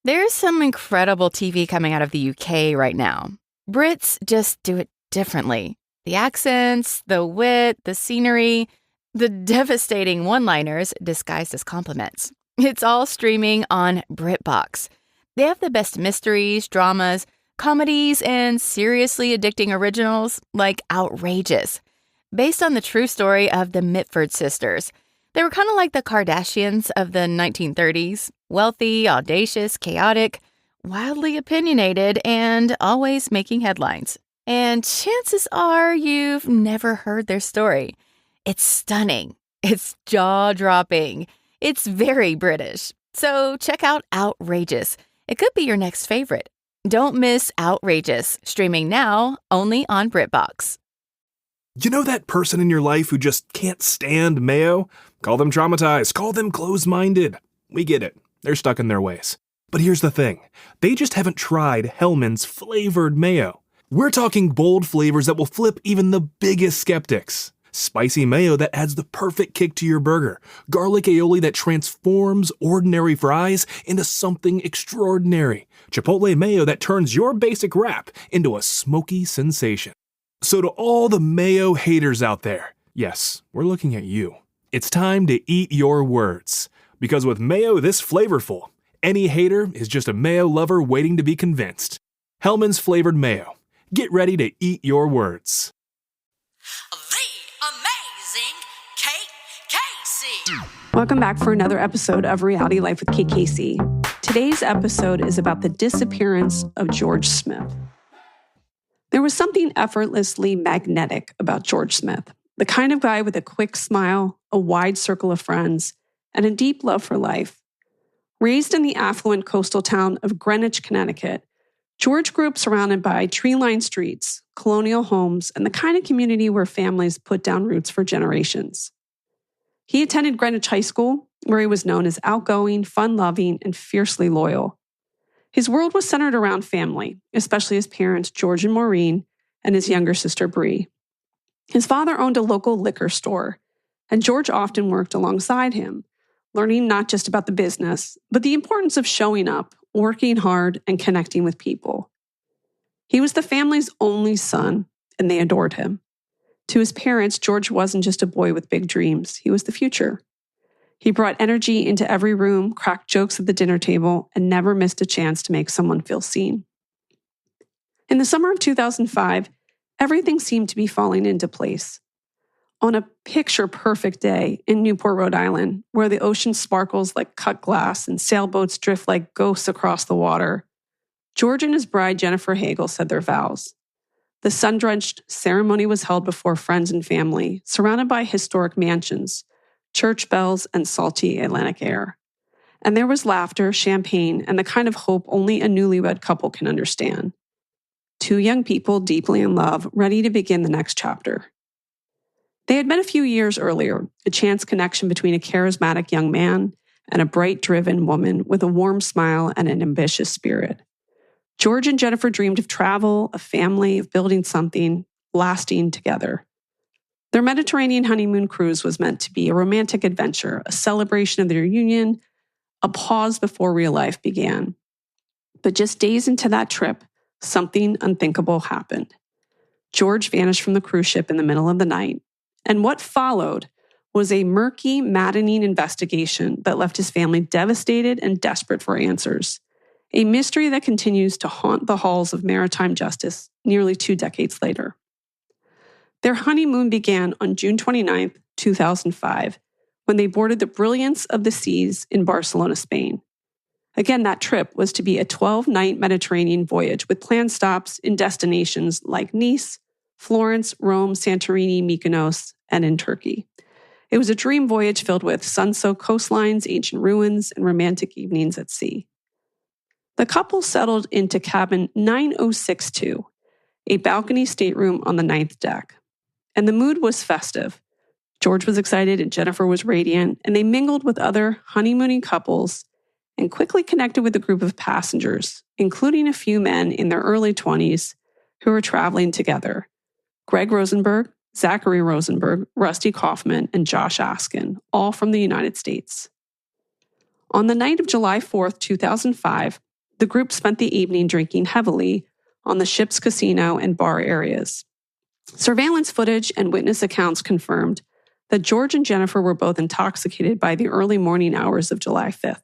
There's some incredible TV coming out of the UK right now. Brits just do it differently. The accents, the wit, the scenery, the devastating one-liners disguised as compliments. It's all streaming on BritBox. They have the best mysteries, dramas, comedies, and seriously addicting originals like Outrageous, based on the true story of the Mitford sisters. They were kind of like the Kardashians of the 1930s, wealthy, audacious, chaotic, wildly opinionated, and always making headlines. And chances are you've never heard their story. It's stunning. It's jaw-dropping. It's very British. So check out Outrageous. It could be your next favorite. Don't miss Outrageous, streaming now only on BritBox. You know that person in your life who just can't stand mayo? Call them traumatized. Call them closed-minded. We get it. They're stuck in their ways. But here's the thing. They just haven't tried Hellmann's flavored mayo. We're talking bold flavors that will flip even the biggest skeptics. Spicy mayo that adds the perfect kick to your burger. Garlic aioli that transforms ordinary fries into something extraordinary. Chipotle mayo that turns your basic wrap into a smoky sensation. So to all the mayo haters out there, yes, we're looking at you. It's time to eat your words. Because with mayo this flavorful, any hater is just a mayo lover waiting to be convinced. Hellmann's flavored mayo. Get ready to eat your words. The amazing Kate Casey. Welcome back for another episode of Reality Life with Kate Casey. Today's episode is about the disappearance of George Smith. There was something effortlessly magnetic about George Smith, the kind of guy with a quick smile, a wide circle of friends, and a deep love for life. Raised in the affluent coastal town of Greenwich, Connecticut, George grew up surrounded by tree-lined streets, colonial homes, and the kind of community where families put down roots for generations. He attended Greenwich High School, where he was known as outgoing, fun-loving, and fiercely loyal. His world was centered around family, especially his parents, George and Maureen, and his younger sister, Bree. His father owned a local liquor store, and George often worked alongside him, learning not just about the business, but the importance of showing up, working hard, and connecting with people. He was the family's only son, and they adored him. To his parents, George wasn't just a boy with big dreams. He was the future. He brought energy into every room, cracked jokes at the dinner table, and never missed a chance to make someone feel seen. In the summer of 2005, everything seemed to be falling into place. On a picture-perfect day in Newport, Rhode Island, where the ocean sparkles like cut glass and sailboats drift like ghosts across the water, George and his bride, Jennifer Hagel, said their vows. The sun-drenched ceremony was held before friends and family, surrounded by historic mansions, church bells, and salty Atlantic air. And there was laughter, champagne, and the kind of hope only a newlywed couple can understand. Two young people deeply in love, ready to begin the next chapter. They had met a few years earlier, a chance connection between a charismatic young man and a bright, driven woman with a warm smile and an ambitious spirit. George and Jennifer dreamed of travel, a family, of building something lasting together. Their Mediterranean honeymoon cruise was meant to be a romantic adventure, a celebration of their union, a pause before real life began. But just days into that trip, something unthinkable happened. George vanished from the cruise ship in the middle of the night, and what followed was a murky, maddening investigation that left his family devastated and desperate for answers. A mystery that continues to haunt the halls of maritime justice nearly 2 decades later. Their honeymoon began on June 29, 2005, when they boarded the Brilliance of the Seas in Barcelona, Spain. Again, that trip was to be a 12-night Mediterranean voyage with planned stops in destinations like Nice, Florence, Rome, Santorini, Mykonos, and in Turkey. It was a dream voyage filled with sun-soaked coastlines, ancient ruins, and romantic evenings at sea. The couple settled into cabin 9062, a balcony stateroom on the 9th deck. And the mood was festive. George was excited and Jennifer was radiant, and they mingled with other honeymooning couples and quickly connected with a group of passengers, including a few men in their early 20s who were traveling together. Greg Rosenberg, Zachary Rosenberg, Rusty Kaufman, and Josh Askin, all from the United States. On the night of July 4th, 2005, The group spent the evening drinking heavily on the ship's casino and bar areas. Surveillance footage and witness accounts confirmed that George and Jennifer were both intoxicated by the early morning hours of July 5th.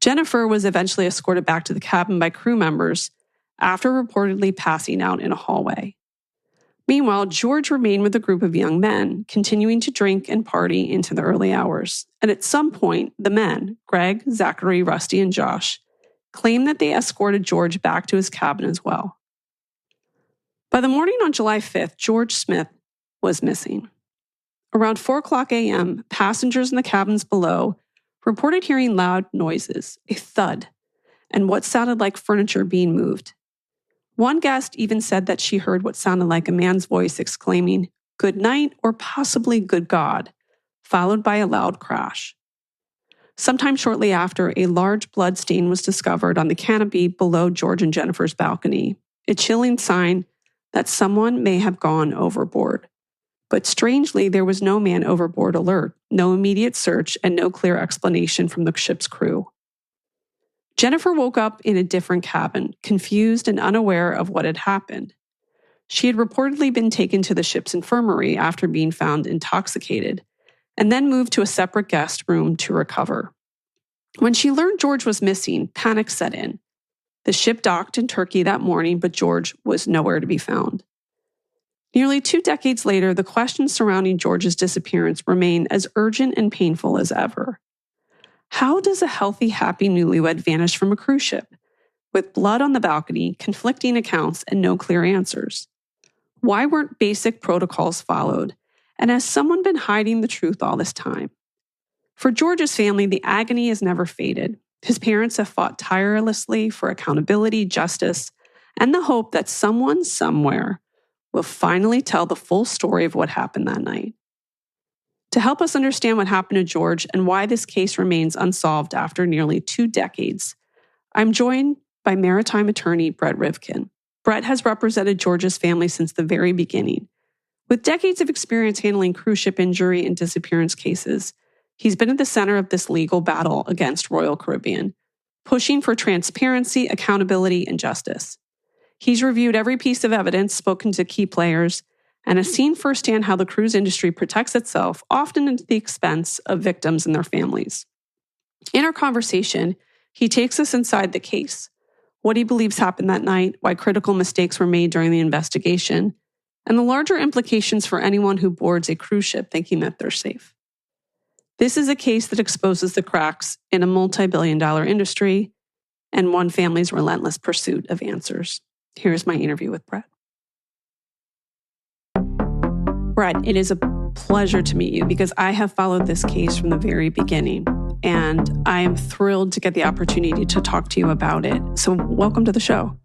Jennifer was eventually escorted back to the cabin by crew members after reportedly passing out in a hallway. Meanwhile, George remained with a group of young men, continuing to drink and party into the early hours. And at some point, the men, Greg, Zachary, Rusty, and Josh, claimed that they escorted George back to his cabin as well. By the morning on July 5th, George Smith was missing. Around 4:00 a.m., passengers in the cabins below reported hearing loud noises, a thud, and what sounded like furniture being moved. One guest even said that she heard what sounded like a man's voice exclaiming, "Good night," or possibly "Good God," followed by a loud crash. Sometime shortly after, a large blood stain was discovered on the canopy below George and Jennifer's balcony, a chilling sign that someone may have gone overboard. But strangely, there was no man overboard alert, no immediate search, and no clear explanation from the ship's crew. Jennifer woke up in a different cabin, confused and unaware of what had happened. She had reportedly been taken to the ship's infirmary after being found intoxicated, and then moved to a separate guest room to recover. When she learned George was missing, panic set in. The ship docked in Turkey that morning, but George was nowhere to be found. Nearly 2 decades later, the questions surrounding George's disappearance remain as urgent and painful as ever. How does a healthy, happy newlywed vanish from a cruise ship? With blood on the balcony, conflicting accounts, and no clear answers. Why weren't basic protocols followed? And has someone been hiding the truth all this time? For George's family, the agony has never faded. His parents have fought tirelessly for accountability, justice, and the hope that someone somewhere will finally tell the full story of what happened that night. To help us understand what happened to George and why this case remains unsolved after nearly 2 decades, I'm joined by maritime attorney Brett Rivkind. Brett has represented George's family since the very beginning. With decades of experience handling cruise ship injury and disappearance cases, he's been at the center of this legal battle against Royal Caribbean, pushing for transparency, accountability, and justice. He's reviewed every piece of evidence, spoken to key players, and has seen firsthand how the cruise industry protects itself, often at the expense of victims and their families. In our conversation, he takes us inside the case, what he believes happened that night, why critical mistakes were made during the investigation, and the larger implications for anyone who boards a cruise ship thinking that they're safe. This is a case that exposes the cracks in a multi-billion-dollar industry and one family's relentless pursuit of answers. Here's my interview with Brett. Brett, it is a pleasure to meet you because I have followed this case from the very beginning, and I am thrilled to get the opportunity to talk to you about it. So welcome to the show.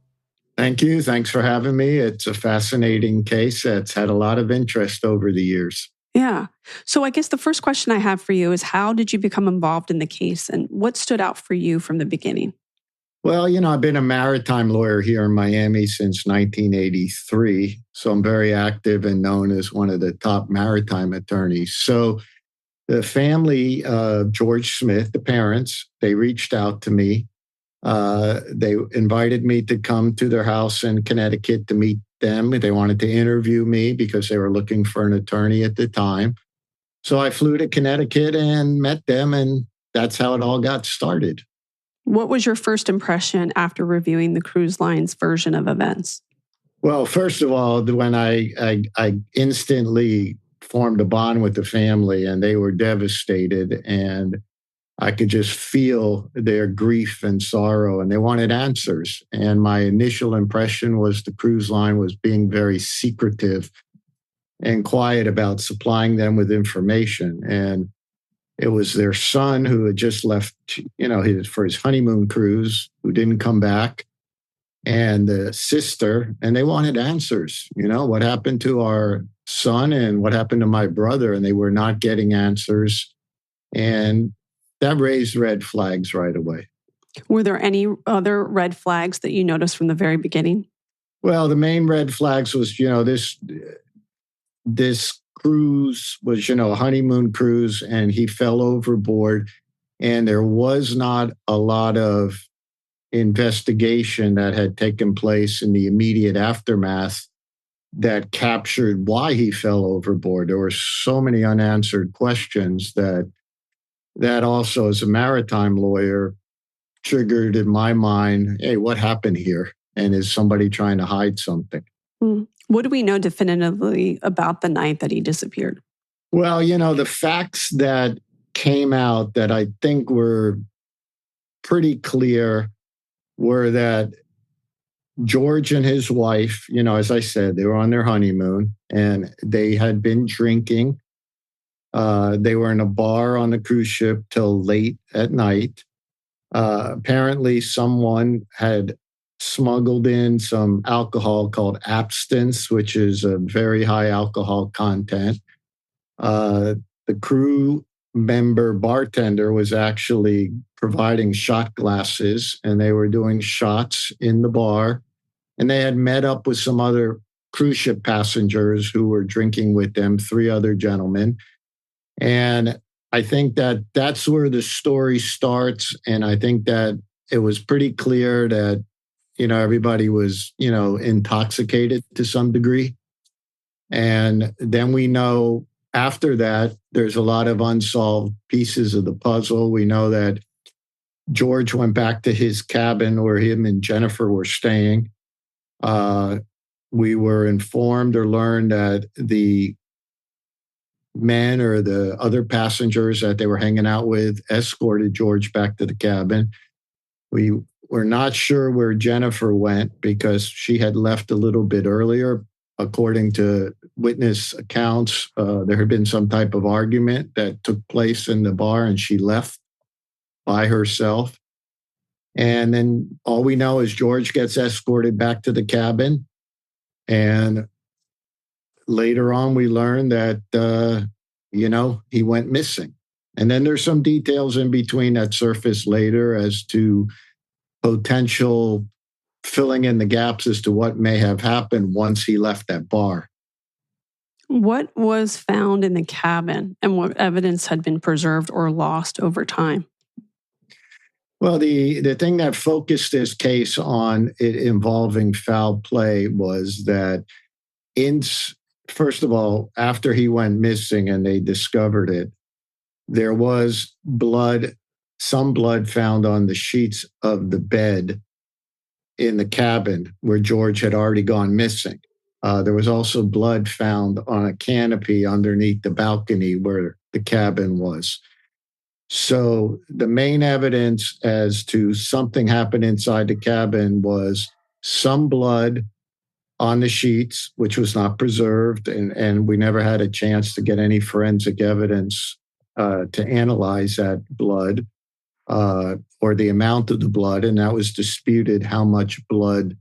Thank you. Thanks for having me. It's a fascinating case that's had a lot of interest over the years. Yeah. So I guess the first question I have for you is, how did you become involved in the case, and what stood out for you from the beginning? Well, I've been a maritime lawyer here in Miami since 1983, so I'm very active and known as one of the top maritime attorneys. So the family, George Smith, the parents, they reached out to me. They invited me to come to their house in Connecticut to meet them. They wanted to interview me because they were looking for an attorney at the time. So I flew to Connecticut and met them, and that's how it all got started. What was your first impression after reviewing the cruise line's version of events? Well, first of all, when I instantly formed a bond with the family, and they were devastated, and I could just feel their grief and sorrow, and they wanted answers. And my initial impression was the cruise line was being very secretive and quiet about supplying them with information. And it was their son who had just left, for his honeymoon cruise, who didn't come back, and the sister, and they wanted answers. What happened to our son and what happened to my brother? And they were not getting answers. And that raised red flags right away. Were there any other red flags that you noticed from the very beginning? Well, the main red flags was, this cruise was, a honeymoon cruise, and he fell overboard, and there was not a lot of investigation that had taken place in the immediate aftermath that captured why he fell overboard. There were so many unanswered questions that also, as a maritime lawyer, triggered in my mind, hey, what happened here? And is somebody trying to hide something? What do we know definitively about the night that he disappeared? Well, the facts that came out that I think were pretty clear were that George and his wife, as I said, they were on their honeymoon and they had been drinking. They were in a bar on the cruise ship till late at night. Apparently, someone had smuggled in some alcohol called absinthe, which is a very high alcohol content. The crew member bartender was actually providing shot glasses, and they were doing shots in the bar. And they had met up with some other cruise ship passengers who were drinking with them, 3 other gentlemen. And I think that that's where the story starts. And I think that it was pretty clear that, everybody was, intoxicated to some degree. And then we know after that, there's a lot of unsolved pieces of the puzzle. We know that George went back to his cabin where him and Jennifer were staying. We were informed or learned that the men or the other passengers that they were hanging out with escorted George back to the cabin. We were not sure where Jennifer went because she had left a little bit earlier. According to witness accounts, there had been some type of argument that took place in the bar and she left by herself. And then all we know is George gets escorted back to the cabin. And later on, we learn that, he went missing. And then there's some details in between that surface later as to potential filling in the gaps as to what may have happened once he left that bar. What was found in the cabin and what evidence had been preserved or lost over time? Well, the thing that focused this case on it involving foul play was that first of all, after he went missing and they discovered it, there was some blood found on the sheets of the bed in the cabin where George had already gone missing. There was also blood found on a canopy underneath the balcony where the cabin was. So the main evidence as to something happened inside the cabin was some blood on the sheets, which was not preserved, and we never had a chance to get any forensic evidence to analyze that blood or the amount of the blood, and that was disputed how much blood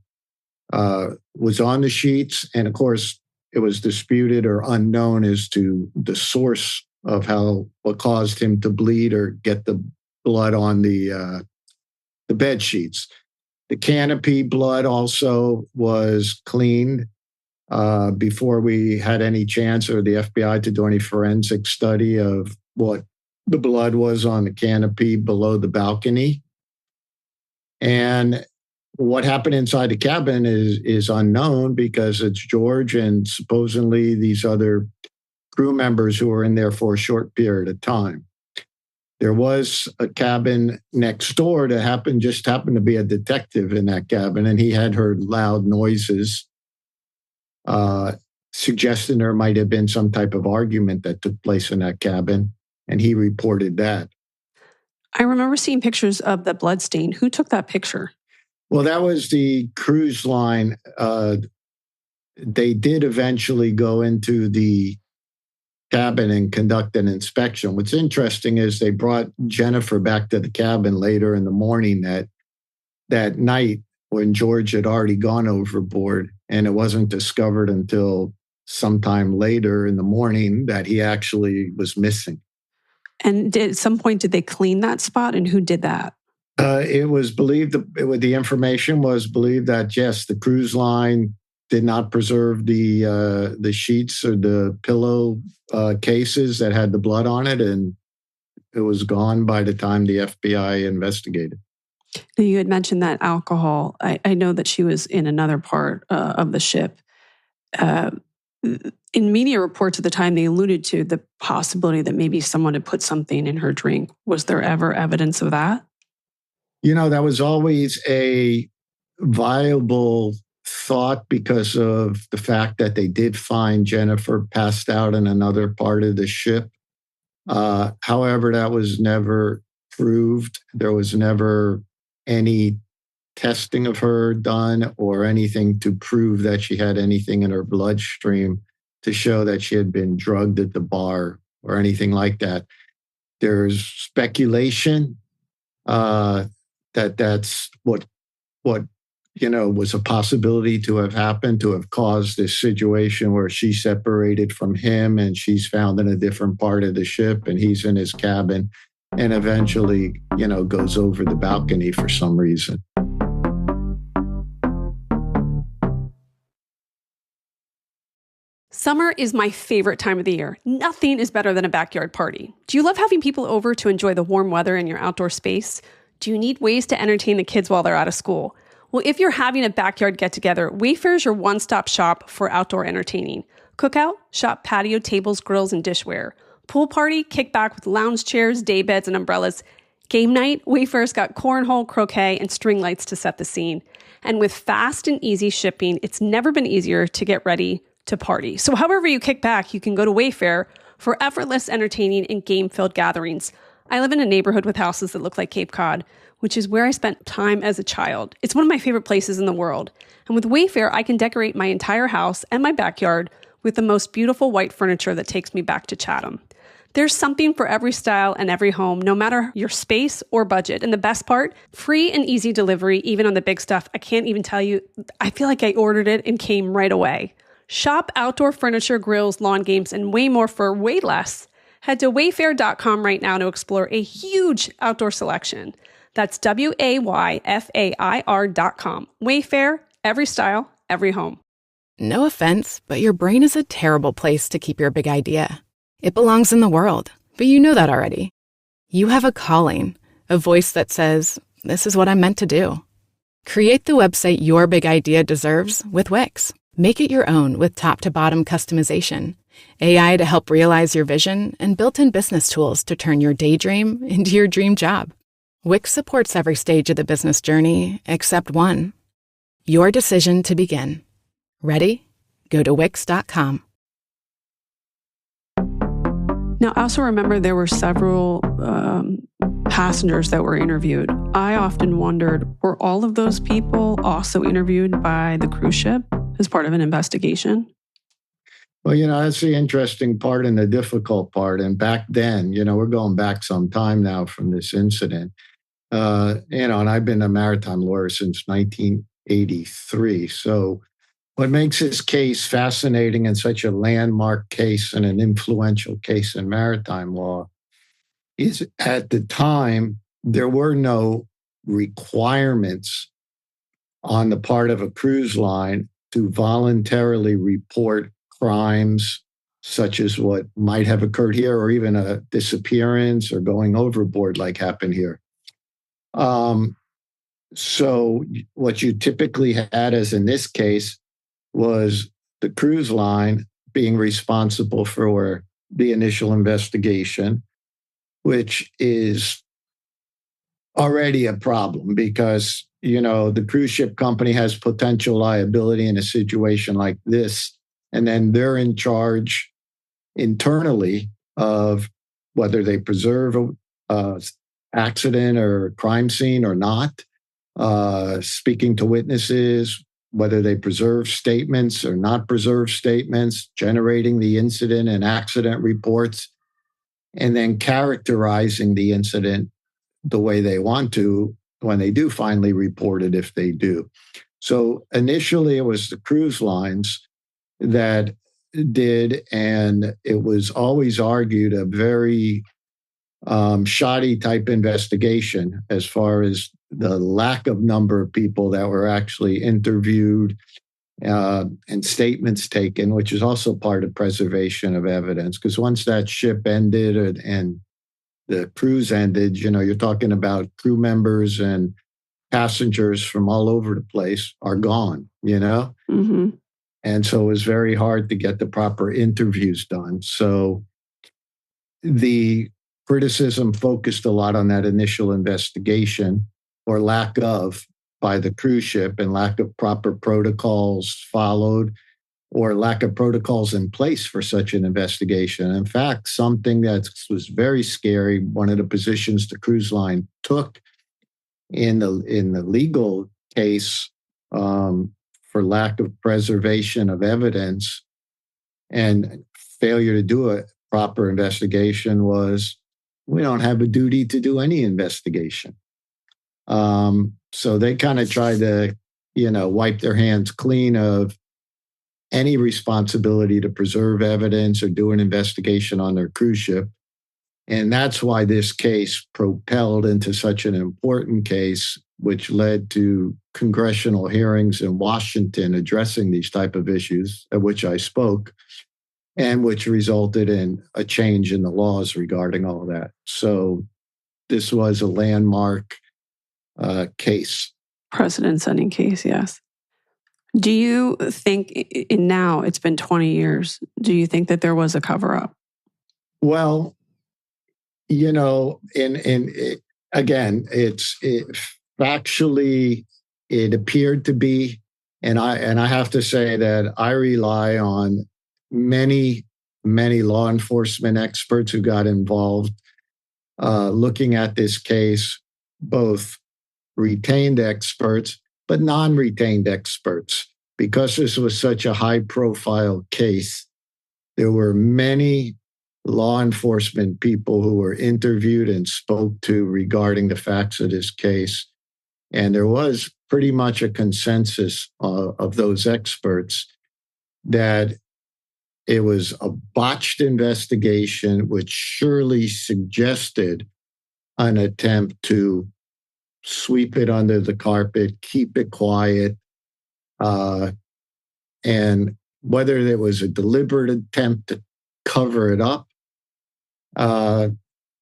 was on the sheets. And of course, it was disputed or unknown as to the source of what caused him to bleed or get the blood on the bed sheets. The canopy blood also was cleaned before we had any chance or the FBI to do any forensic study of what the blood was on the canopy below the balcony. And what happened inside the cabin is unknown because it's George and supposedly these other crew members who were in there for a short period of time. There was a cabin next door that just happened to be a detective in that cabin, and he had heard loud noises, suggesting there might have been some type of argument that took place in that cabin, and he reported that. I remember seeing pictures of the bloodstain. Who took that picture? Well, that was the cruise line. They did eventually go into the cabin and conduct an inspection. What's interesting is they brought Jennifer back to the cabin later in the morning that night when George had already gone overboard, and it wasn't discovered until sometime later in the morning that he actually was missing. And at some point, did they clean that spot, and who did that? It was believed, the information was believed that, yes, the cruise line did not preserve the sheets or the pillow cases that had the blood on it, and it was gone by the time the FBI investigated. You had mentioned that alcohol. I know that she was in another part of the ship. In media reports at the time, they alluded to the possibility that maybe someone had put something in her drink. Was there ever evidence of that? That was always a viable thought because of the fact that they did find Jennifer passed out in another part of the ship. However, that was never proved. There was never any testing of her done or anything to prove that she had anything in her bloodstream to show that she had been drugged at the bar or anything like that. There's speculation that that's what was a possibility to have happened, to have caused this situation where she separated from him and she's found in a different part of the ship and he's in his cabin and eventually, goes over the balcony for some reason. Summer is my favorite time of the year. Nothing is better than a backyard party. Do you love having people over to enjoy the warm weather in your outdoor space? Do you need ways to entertain the kids while they're out of school? Well, if you're having a backyard get-together, Wayfair is your one-stop shop for outdoor entertaining. Cookout, shop patio tables, grills, and dishware. Pool party, kick back with lounge chairs, day beds, and umbrellas. Game night, Wayfair's got cornhole, croquet, and string lights to set the scene. And with fast and easy shipping, it's never been easier to get ready to party. So however you kick back, you can go to Wayfair for effortless entertaining and game-filled gatherings. I live in a neighborhood with houses that look like Cape Cod, which is where I spent time as a child. It's one of my favorite places in the world. And with Wayfair, I can decorate my entire house and my backyard with the most beautiful white furniture that takes me back to Chatham. There's something for every style and every home, no matter your space or budget. And the best part, free and easy delivery, even on the big stuff. I can't even tell you, I feel like I ordered it and came right away. Shop outdoor furniture, grills, lawn games, and way more for way less. Head to wayfair.com right now to explore a huge outdoor selection. That's WAYFAIR.com. Wayfair, every style, every home. No offense, but your brain is a terrible place to keep your big idea. It belongs in the world, but you know that already. You have a calling, a voice that says, this is what I'm meant to do. Create the website your big idea deserves with Wix. Make it your own with top-to-bottom customization, AI to help realize your vision, and built-in business tools to turn your daydream into your dream job. Wix supports every stage of the business journey except one. Your decision to begin. Ready? Go to Wix.com. Now, I also remember there were several passengers that were interviewed. I often wondered, were all of those people also interviewed by the cruise ship as part of an investigation? Well, that's the interesting part and the difficult part. And back then, we're going back some time now from this incident. And I've been a maritime lawyer since 1983. So what makes this case fascinating and such a landmark case and an influential case in maritime law is at the time, there were no requirements on the part of a cruise line to voluntarily report crimes such as what might have occurred here, or even a disappearance or going overboard like happened here. So what you typically had, as in this case, was the cruise line being responsible for the initial investigation, which is already a problem because, the cruise ship company has potential liability in a situation like this. And then they're in charge internally of whether they preserve a accident or crime scene or not, speaking to witnesses, whether they preserve statements or not preserve statements, generating the incident and accident reports, and then characterizing the incident the way they want to when they do finally report it, if they do. So initially, it was the cruise lines that did, and it was always argued a very shoddy type investigation as far as the lack of number of people that were actually interviewed and statements taken, which is also part of preservation of evidence. Because once that ship ended and the cruise ended, you're talking about crew members and passengers from all over the place are gone, Mm-hmm. And so it was very hard to get the proper interviews done. So the criticism focused a lot on that initial investigation, or lack of, by the cruise ship, and lack of proper protocols followed, or lack of protocols in place for such an investigation. In fact, something that was very scary, one of the positions the cruise line took in the legal case, for lack of preservation of evidence and failure to do a proper investigation, was, we don't have a duty to do any investigation. So they kind of tried to, wipe their hands clean of any responsibility to preserve evidence or do an investigation on their cruise ship. And that's why this case propelled into such an important case, which led to congressional hearings in Washington addressing these type of issues, at which I spoke, and which resulted in a change in the laws regarding all of that. So this was a landmark case. Precedent-setting case, yes. Do you think, now it's been 20 years, do you think that there was a cover-up? Well, again, factually, it appeared to be, and I have to say that I rely on many law enforcement experts who got involved looking at this case, both retained experts but non-retained experts. Because this was such a high-profile case, there were many law enforcement people who were interviewed and spoke to regarding the facts of this case. And there was pretty much a consensus of those experts that it was a botched investigation, which surely suggested an attempt to sweep it under the carpet, keep it quiet, and whether there was a deliberate attempt to cover it up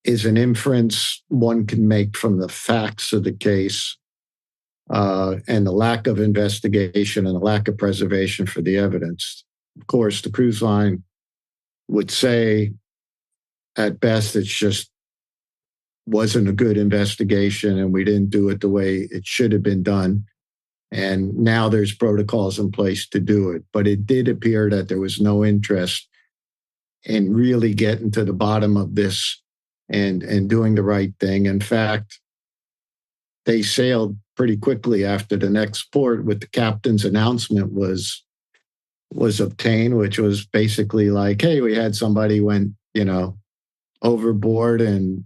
is an inference one can make from the facts of the case and the lack of investigation and the lack of preservation for the evidence. Of course, the cruise line would say, at best, it's just wasn't a good investigation and we didn't do it the way it should have been done. And now there's protocols in place to do it. But it did appear that there was no interest in really getting to the bottom of this and doing the right thing. In fact, they sailed pretty quickly after the next port with the captain's announcement was obtained, which was basically like, hey, we had somebody went, overboard, and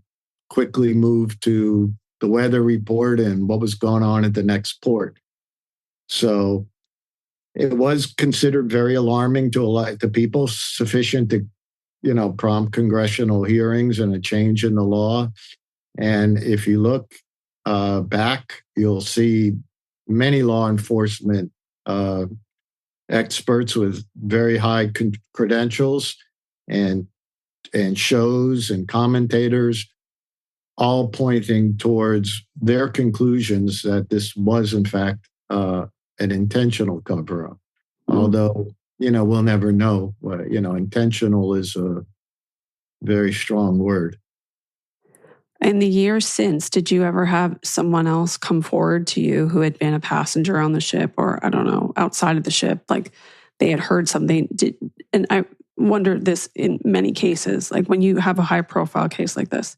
quickly moved to the weather report and what was going on at the next port. So it was considered very alarming to people, sufficient to, prompt congressional hearings and a change in the law. And if you look back, you'll see many law enforcement experts with very high credentials and shows and commentators all pointing towards their conclusions that this was, in fact, an intentional cover-up. Although, we'll never know. Intentional is a very strong word. In the years since, did you ever have someone else come forward to you who had been a passenger on the ship, or, I don't know, outside of the ship, like they had heard something? And I wonder this in many cases, like when you have a high-profile case like this,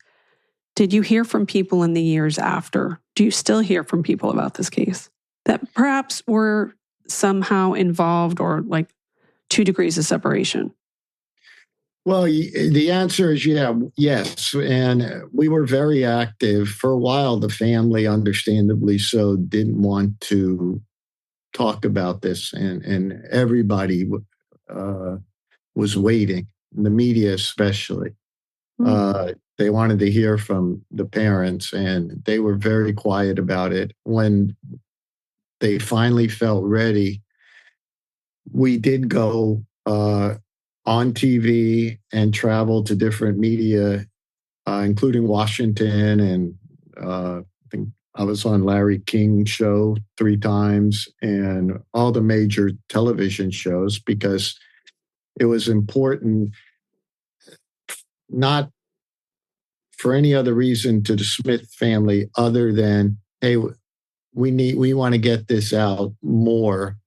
did you hear from people in the years after? Do you still hear from people about this case that perhaps were somehow involved, or like 2 degrees of separation? Well, the answer is yes. And we were very active. For a while, the family, understandably so, didn't want to talk about this. And everybody was waiting, the media especially. They wanted to hear from the parents, and they were very quiet about it. When they finally felt ready, we did go on TV and travel to different media, including Washington and I think I was on Larry King's show 3 times and all the major television shows because it was important, not for any other reason to the Smith family other than, hey, we want to get this out more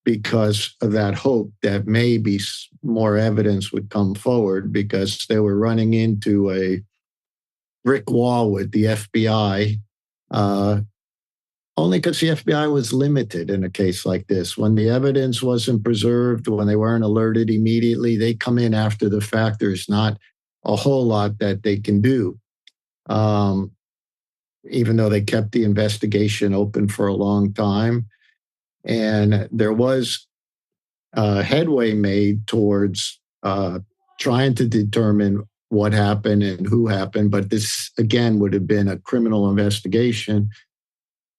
because of that hope that maybe more evidence would come forward, because they were running into a brick wall with the FBI, only because the FBI was limited in a case like this. When the evidence wasn't preserved, when they weren't alerted immediately, they come in after the fact. There's not a whole lot that they can do, even though they kept the investigation open for a long time. And there was headway made towards trying to determine what happened and who happened. But this, again, would have been a criminal investigation.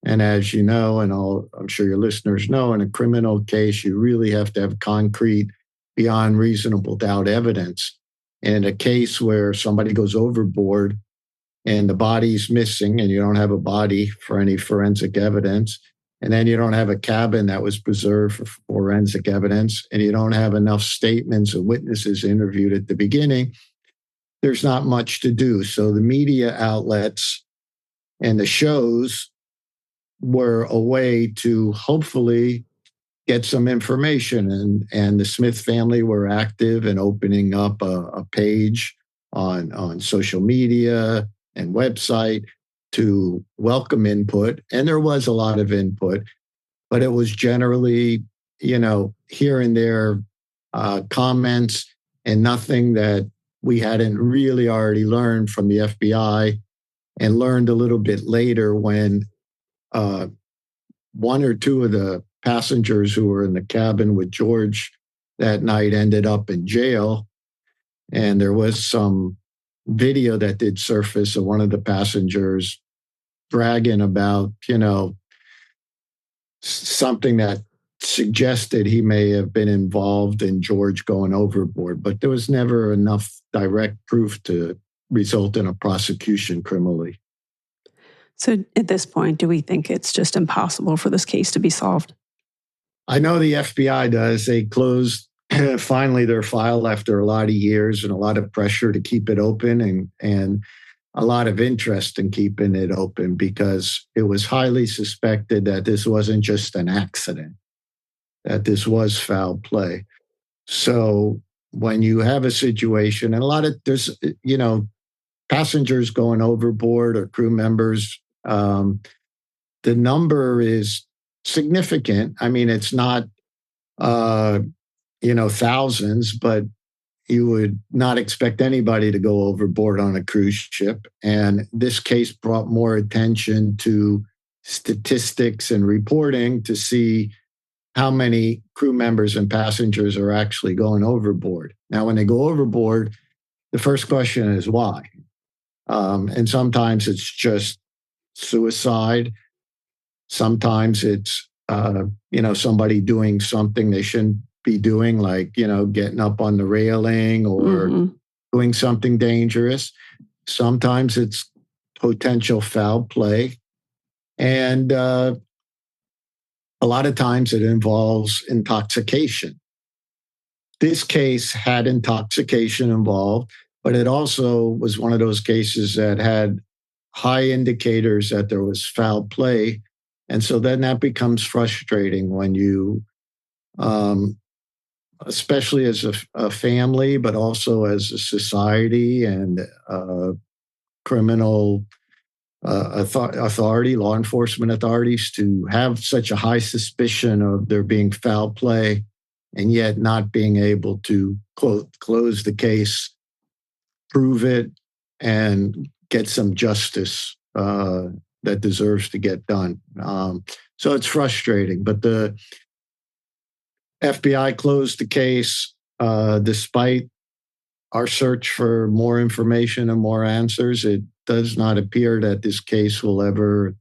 And as you know, and I'm sure your listeners know, in a criminal case, you really have to have concrete, beyond reasonable doubt evidence. And in a case where somebody goes overboard and the body's missing and you don't have a body for any forensic evidence, and then you don't have a cabin that was preserved for forensic evidence, and you don't have enough statements of witnesses interviewed at the beginning, there's not much to do. So the media outlets and the shows were a way to hopefully get some information. And the Smith family were active in opening up a page on social media and website to welcome input. And there was a lot of input, but it was generally, here and there comments, and nothing that we hadn't really already learned from the FBI, and learned a little bit later when one or two of the passengers who were in the cabin with George that night ended up in jail. And there was some video that did surface of one of the passengers bragging about, something that suggested he may have been involved in George going overboard. But there was never enough direct proof to result in a prosecution criminally. So at this point, do we think it's just impossible for this case to be solved? I know the FBI does. They closed finally their file after a lot of years and a lot of pressure to keep it open, and a lot of interest in keeping it open, because it was highly suspected that this wasn't just an accident, that this was foul play. So when you have a situation, and there's passengers going overboard or crew members, the number is significant. I mean, it's not, thousands, but you would not expect anybody to go overboard on a cruise ship. And this case brought more attention to statistics and reporting to see how many crew members and passengers are actually going overboard. Now, when they go overboard, the first question is why? And sometimes it's just suicide. Sometimes it's, somebody doing something they shouldn't be doing, like, getting up on the railing or doing something dangerous. Sometimes it's potential foul play. And a lot of times it involves intoxication. This case had intoxication involved, but it also was one of those cases that had high indicators that there was foul play. And so then that becomes frustrating when you, especially as a family, but also as a society and criminal authority, law enforcement authorities, to have such a high suspicion of there being foul play and yet not being able to close the case, prove it, and get some justice that deserves to get done. So it's frustrating, but the FBI closed the case despite our search for more information and more answers. It does not appear that this case will ever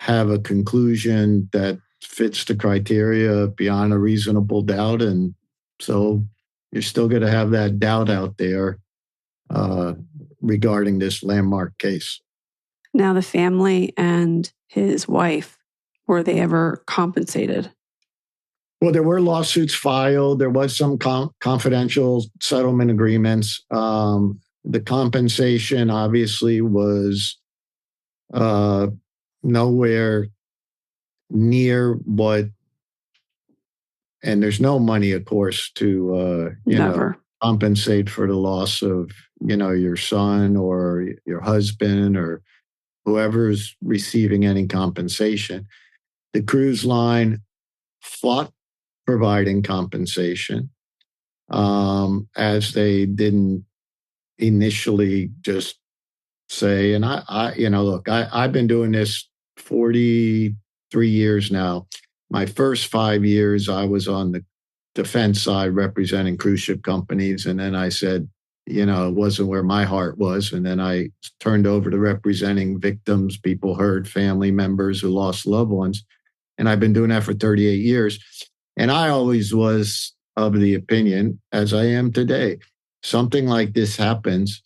have a conclusion that fits the criteria beyond a reasonable doubt. And so you're still going to have that doubt out there regarding this landmark case. Now, the family and his wife, were they ever compensated? Well, there were lawsuits filed. There was some confidential settlement agreements. The compensation obviously was nowhere near what, and there's no money, of course, to compensate for the loss of your son or your husband or whoever's receiving any compensation. The cruise line fought providing compensation, as they didn't initially just say, and I've been doing this 43 years now. My first 5 years, I was on the defense side representing cruise ship companies. And then I said, it wasn't where my heart was. And then I turned over to representing victims, people hurt, family members who lost loved ones. And I've been doing that for 38 years. And I always was of the opinion, as I am today, something like this happens,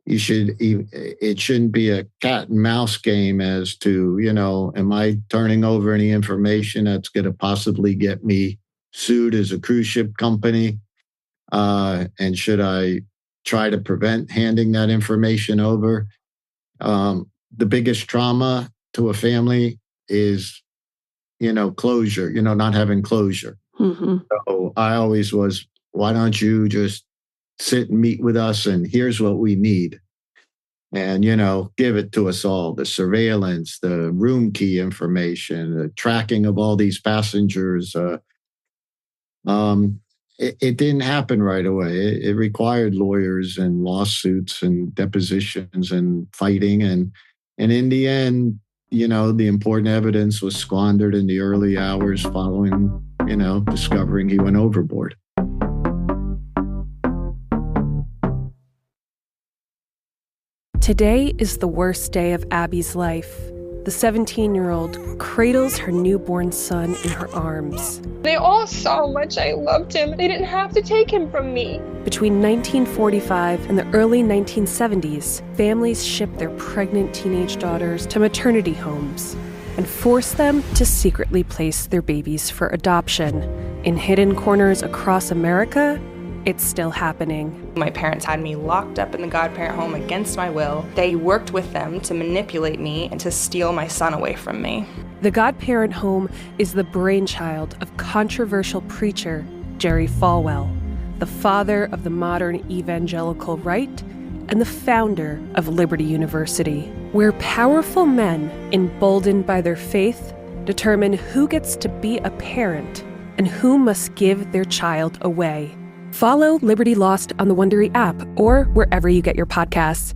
it shouldn't be a cat and mouse game as to, am I turning over any information that's going to possibly get me sued as a cruise ship company? And should I try to prevent handing that information over? The biggest trauma to a family is, closure, not having closure. Mm-hmm. So I always was, why don't you just sit and meet with us and here's what we need. And, give it to us all, the surveillance, the room key information, the tracking of all these passengers. It didn't happen right away. It required lawyers and lawsuits and depositions and fighting. And in the end, the important evidence was squandered in the early hours following, discovering he went overboard. Today is the worst day of Abby's life. The 17-year-old cradles her newborn son in her arms. They all saw how much I loved him. They didn't have to take him from me. Between 1945 and the early 1970s, families shipped their pregnant teenage daughters to maternity homes and forced them to secretly place their babies for adoption. In hidden corners across America, it's still happening. My parents had me locked up in the godparent home against my will. They worked with them to manipulate me and to steal my son away from me. The godparent home is the brainchild of controversial preacher Jerry Falwell, the father of the modern evangelical right and the founder of Liberty University, where powerful men, emboldened by their faith, determine who gets to be a parent and who must give their child away. Follow Liberty Lost on the Wondery app or wherever you get your podcasts.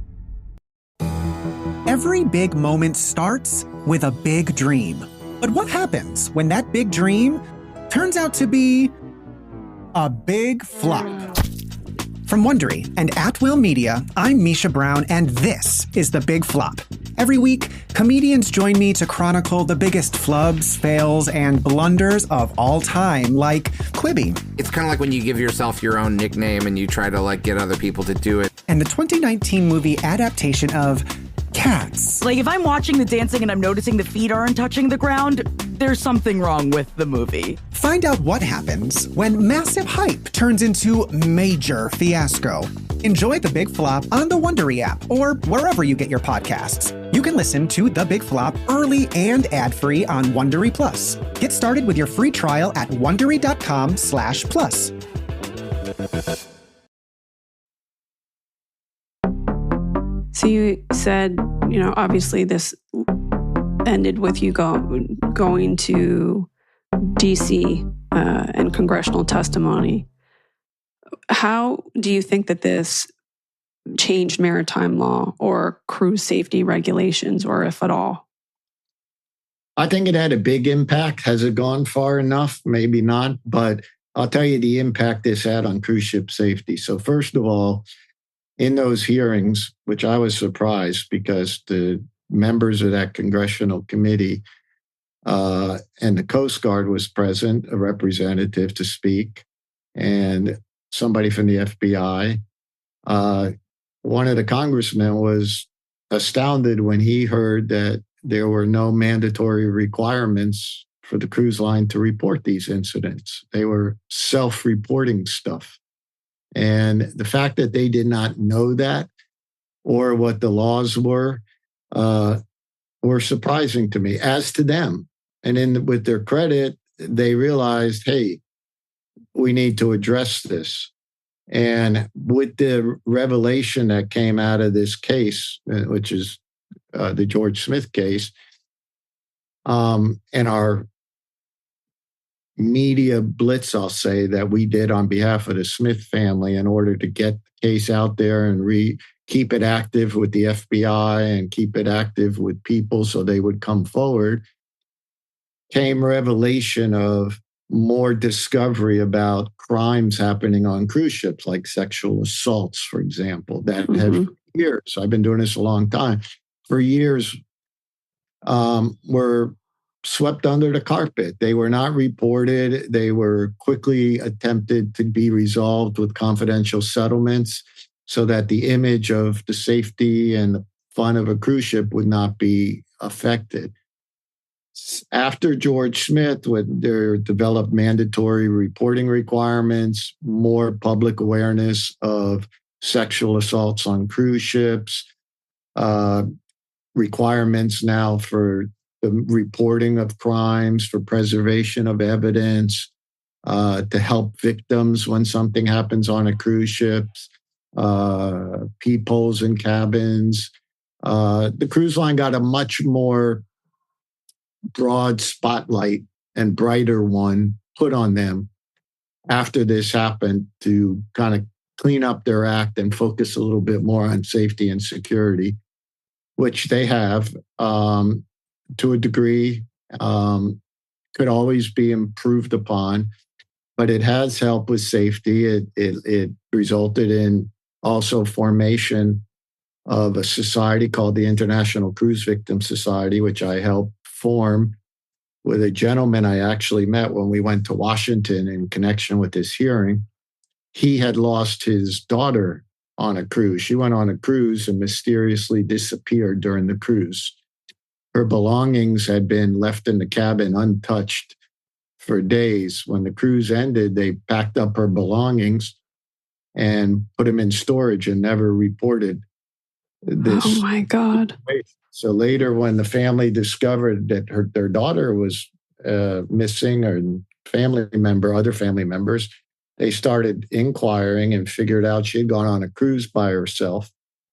Every big moment starts with a big dream. But what happens when that big dream turns out to be a big flop? From Wondery and At Will Media, I'm Misha Brown, and this is The Big Flop. Every week, comedians join me to chronicle the biggest flubs, fails, and blunders of all time, like Quibi. It's kind of like when you give yourself your own nickname and you try to get other people to do it. And the 2019 movie adaptation of Cats. If I'm watching the dancing and I'm noticing the feet aren't touching the ground, there's something wrong with the movie. Find out what happens when massive hype turns into major fiasco. Enjoy The Big Flop on the Wondery app or wherever you get your podcasts. You can listen to The Big Flop early and ad-free on Wondery Plus. Get started with your free trial at Wondery.com/plus. So you said, obviously this ended with you going to D.C. And congressional testimony. How do you think that this changed maritime law or cruise safety regulations, or if at all? I think it had a big impact. Has it gone far enough? Maybe not, but I'll tell you the impact this had on cruise ship safety. So first of all, in those hearings, which I was surprised because the members of that congressional committee and the Coast Guard was present, a representative to speak, and somebody from the FBI. One of the congressmen was astounded when he heard that there were no mandatory requirements for the cruise line to report these incidents. They were self-reporting stuff. And the fact that they did not know that or what the laws were surprising to me, as to them. And then with their credit, they realized, hey, we need to address this. And with the revelation that came out of this case, which is the George Smith case, and our media blitz, I'll say, that we did on behalf of the Smith family in order to get the case out there and keep it active with the FBI and keep it active with people so they would come forward, came revelation of more discovery about crimes happening on cruise ships, like sexual assaults, for example, that have for years, I've been doing this a long time, for years were swept under the carpet. They were not reported. They were quickly attempted to be resolved with confidential settlements so that the image of the safety and the fun of a cruise ship would not be affected. After George Smith, when there developed mandatory reporting requirements, more public awareness of sexual assaults on cruise ships, requirements now for the reporting of crimes, for preservation of evidence, to help victims when something happens on a cruise ship, peepholes in cabins. The cruise line got a much more broad spotlight and brighter one put on them after this happened to kind of clean up their act and focus a little bit more on safety and security, which they have to a degree, could always be improved upon, but it has helped with safety. It resulted in also formation of a society called the International Cruise Victim Society, which I helped form with a gentleman I actually met when we went to Washington in connection with this hearing. He had lost his daughter on a cruise. She went on a cruise and mysteriously disappeared during the cruise. Her belongings had been left in the cabin untouched for days. When the cruise ended, they packed up her belongings and put them in storage and never reported this. Oh my God. So later, when the family discovered that their daughter was missing, or other family members, they started inquiring and figured out she had gone on a cruise by herself.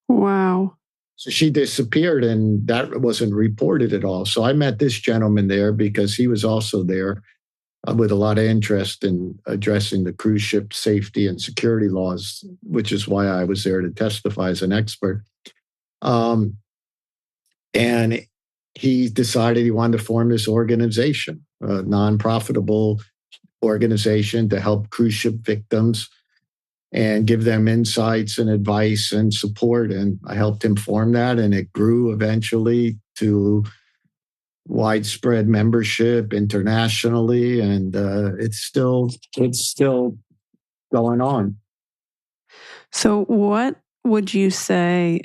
Wow. So she disappeared, and that wasn't reported at all. So I met this gentleman there because he was also there with a lot of interest in addressing the cruise ship safety and security laws, which is why I was there to testify as an expert. And he decided he wanted to form this organization, a non-profitable organization to help cruise ship victims and give them insights and advice and support. And I helped him form that, and it grew eventually to widespread membership internationally, and it's still going on. So what would you say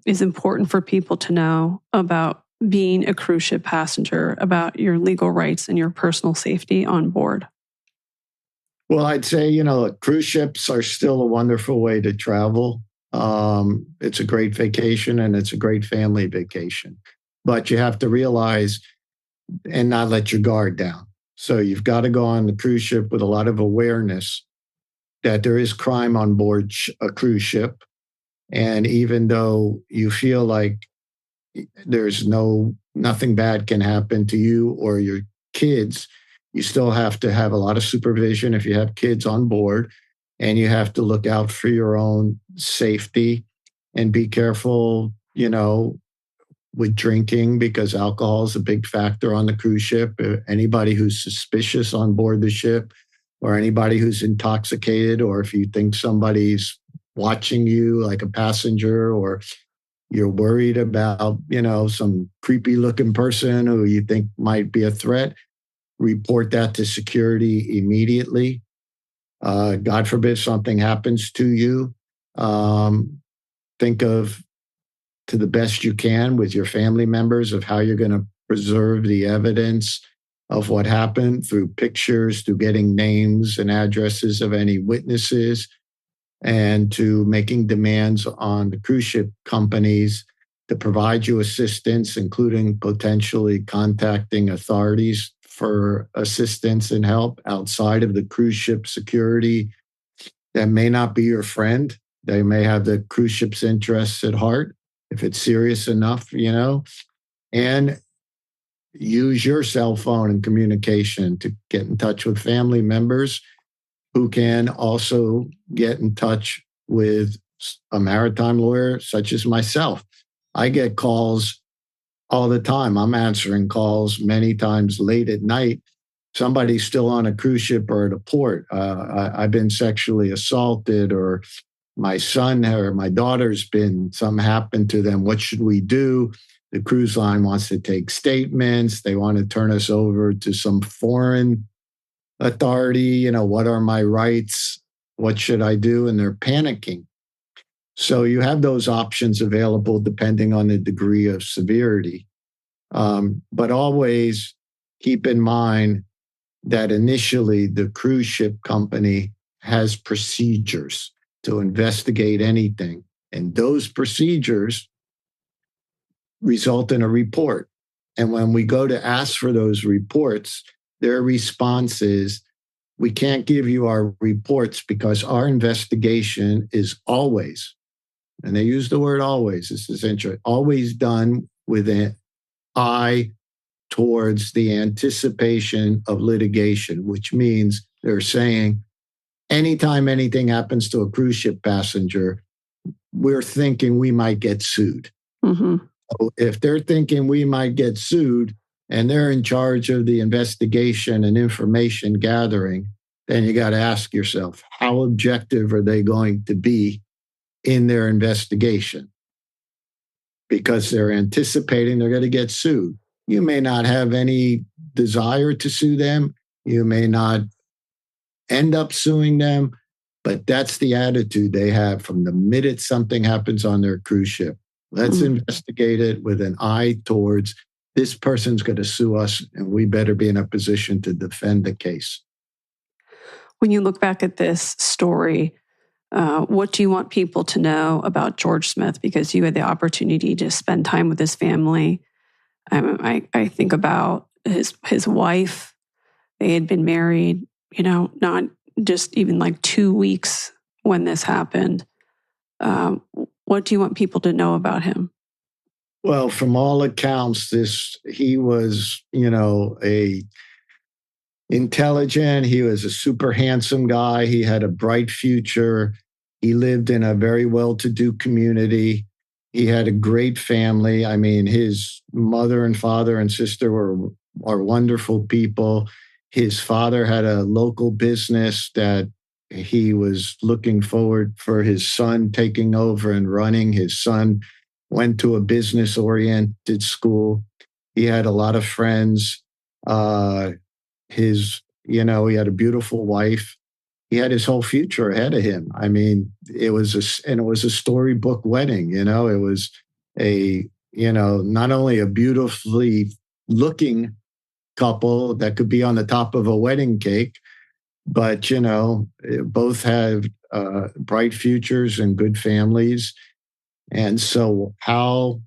is important for people to know about being a cruise ship passenger, about your legal rights and your personal safety on board? Well, I'd say, cruise ships are still a wonderful way to travel. It's a great vacation and it's a great family vacation. But you have to realize and not let your guard down. So you've got to go on the cruise ship with a lot of awareness that there is crime on board a cruise ship. And even though you feel like there's nothing bad can happen to you or your kids, you still have to have a lot of supervision if you have kids on board, and you have to look out for your own safety and be careful, with drinking, because alcohol is a big factor on the cruise ship. Anybody who's suspicious on board the ship, or anybody who's intoxicated, or if you think somebody's watching you like a passenger, or you're worried about, some creepy looking person who you think might be a threat, report that to security immediately. God forbid something happens to you. Think of to the best you can with your family members of how you're going to preserve the evidence of what happened through pictures, through getting names and addresses of any witnesses, and to making demands on the cruise ship companies to provide you assistance, including potentially contacting authorities for assistance and help outside of the cruise ship security that may not be your friend. They may have the cruise ship's interests at heart if it's serious enough, and use your cell phone and communication to get in touch with family members who can also get in touch with a maritime lawyer such as myself. I get calls all the time. I'm answering calls many times late at night. Somebody's still on a cruise ship or at a port. I've been sexually assaulted, or my son or my daughter's been, something happened to them. What should we do? The cruise line wants to take statements. They want to turn us over to some foreign authority. What are my rights? What should I do? And they're panicking. So you have those options available depending on the degree of severity. But always keep in mind that initially the cruise ship company has procedures to investigate anything. And those procedures result in a report. And when we go to ask for those reports, their response is, we can't give you our reports because our investigation is always, and they use the word always, this is interesting, always done with an eye towards the anticipation of litigation, which means they're saying anytime anything happens to a cruise ship passenger, we're thinking we might get sued. Mm-hmm. So if they're thinking we might get sued and they're in charge of the investigation and information gathering, then you got to ask yourself, how objective are they going to be in their investigation? Because they're anticipating they're going to get sued. You may not have any desire to sue them. You may not end up suing them, but that's the attitude they have from the minute something happens on their cruise ship. Let's investigate it with an eye towards this person's going to sue us, and we better be in a position to defend the case. When you look back at this story, what do you want people to know about George Smith? Because you had the opportunity to spend time with his family. I think about his wife. They had been married, not just even like 2 weeks when this happened. What do you want people to know about him? Well, from all accounts, he was, a intelligent. He was a super handsome guy. He had a bright future. He lived in a very well-to-do community. He had a great family. I mean, his mother and father and sister are wonderful people. His father had a local business that he was looking forward for his son taking over and running. His son went to a business-oriented school. He had a lot of friends. He had a beautiful wife. He had his whole future ahead of him. I mean, it was a storybook wedding. It was not only a beautifully looking couple that could be on the top of a wedding cake, but both have bright futures and good families. And so how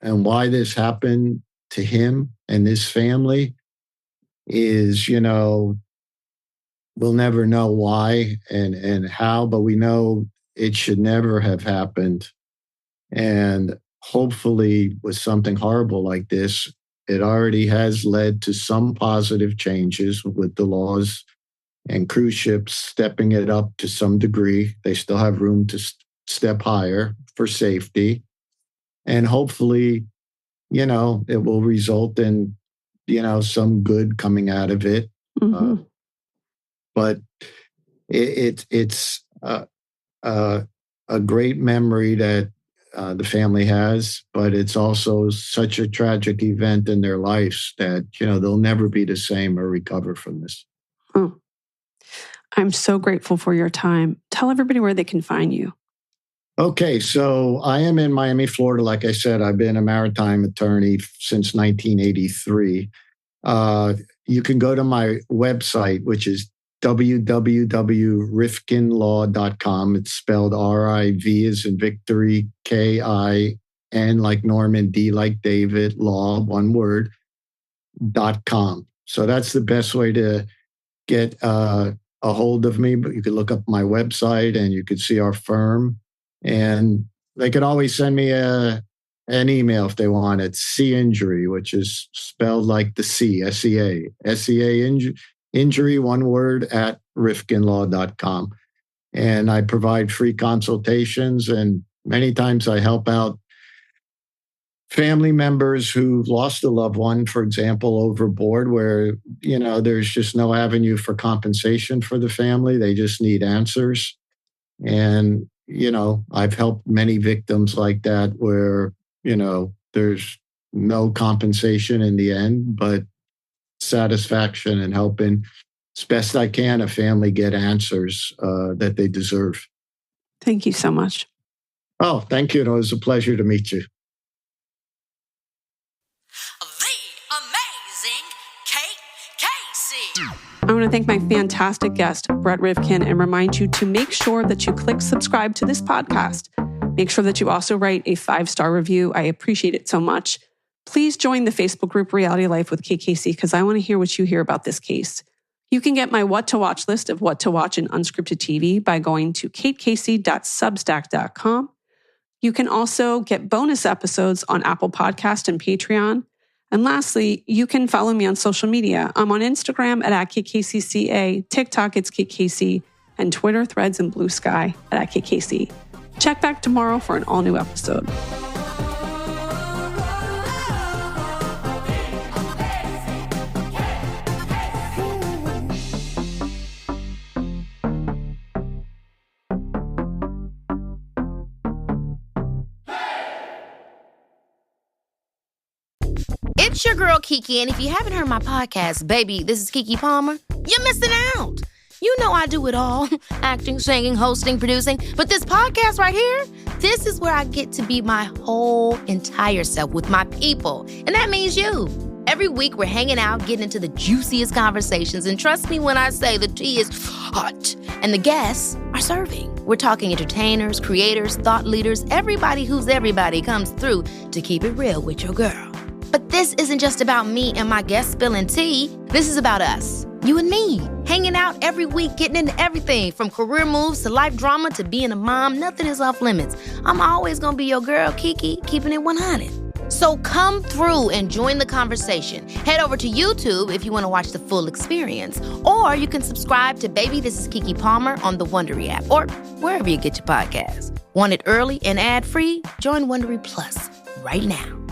and why this happened to him and his family is, we'll never know why and how, but we know it should never have happened. And hopefully with something horrible like this, it already has led to some positive changes with the laws and cruise ships stepping it up to some degree. They still have room to step higher for safety. And hopefully, it will result in, some good coming out of it. Mm-hmm. But it's a great memory that the family has, but it's also such a tragic event in their lives that, they'll never be the same or recover from this. Oh. I'm so grateful for your time. Tell everybody where they can find you. Okay, so I am in Miami, Florida. Like I said, I've been a maritime attorney since 1983. You can go to my website, which is www.rivkinlaw.com. It's spelled R-I-V as in Victory, K-I-N like Norman, D like David, law, one word, .com. So that's the best way to get a hold of me. But you could look up my website and you could see our firm. And they could always send me an email if they want. It's C Injury, which is spelled like the C, S-E-A. S-E-A injury, one word, at rivkinlaw.com. And I provide free consultations. And many times I help out family members who've lost a loved one, for example, overboard, where, there's just no avenue for compensation for the family. They just need answers. And I've helped many victims like that where, there's no compensation in the end, but satisfaction and helping as best I can a family get answers that they deserve. Thank you so much. Oh, thank you. It was a pleasure to meet you. I want to thank my fantastic guest, Brett Rivkind, and remind you to make sure that you click subscribe to this podcast. Make sure that you also write a 5-star review. I appreciate it so much. Please join the Facebook group Reality Life with KKC because I want to hear what you hear about this case. You can get my What to Watch list of what to watch in unscripted TV by going to katecasey.substack.com. You can also get bonus episodes on Apple Podcast and Patreon. And lastly, you can follow me on social media. I'm on Instagram at @KKCCA, TikTok it's KKC, and Twitter, Threads, and Blue Sky at @KKC. Check back tomorrow for an all-new episode. It's your girl, Kiki, and if you haven't heard my podcast, baby, this is Kiki Palmer, you're missing out. You know I do it all. Acting, singing, hosting, producing. But this podcast right here, this is where I get to be my whole entire self with my people. And that means you. Every week, we're hanging out, getting into the juiciest conversations. And trust me when I say the tea is hot. And the guests are serving. We're talking entertainers, creators, thought leaders. Everybody who's everybody comes through to keep it real with your girl. But this isn't just about me and my guests spilling tea. This is about us, you and me, hanging out every week, getting into everything from career moves to life drama to being a mom. Nothing is off limits. I'm always going to be your girl, Kiki, keeping it 100. So come through and join the conversation. Head over to YouTube if you want to watch the full experience. Or you can subscribe to Baby, This is Kiki Palmer on the Wondery app or wherever you get your podcasts. Want it early and ad-free? Join Wondery Plus right now.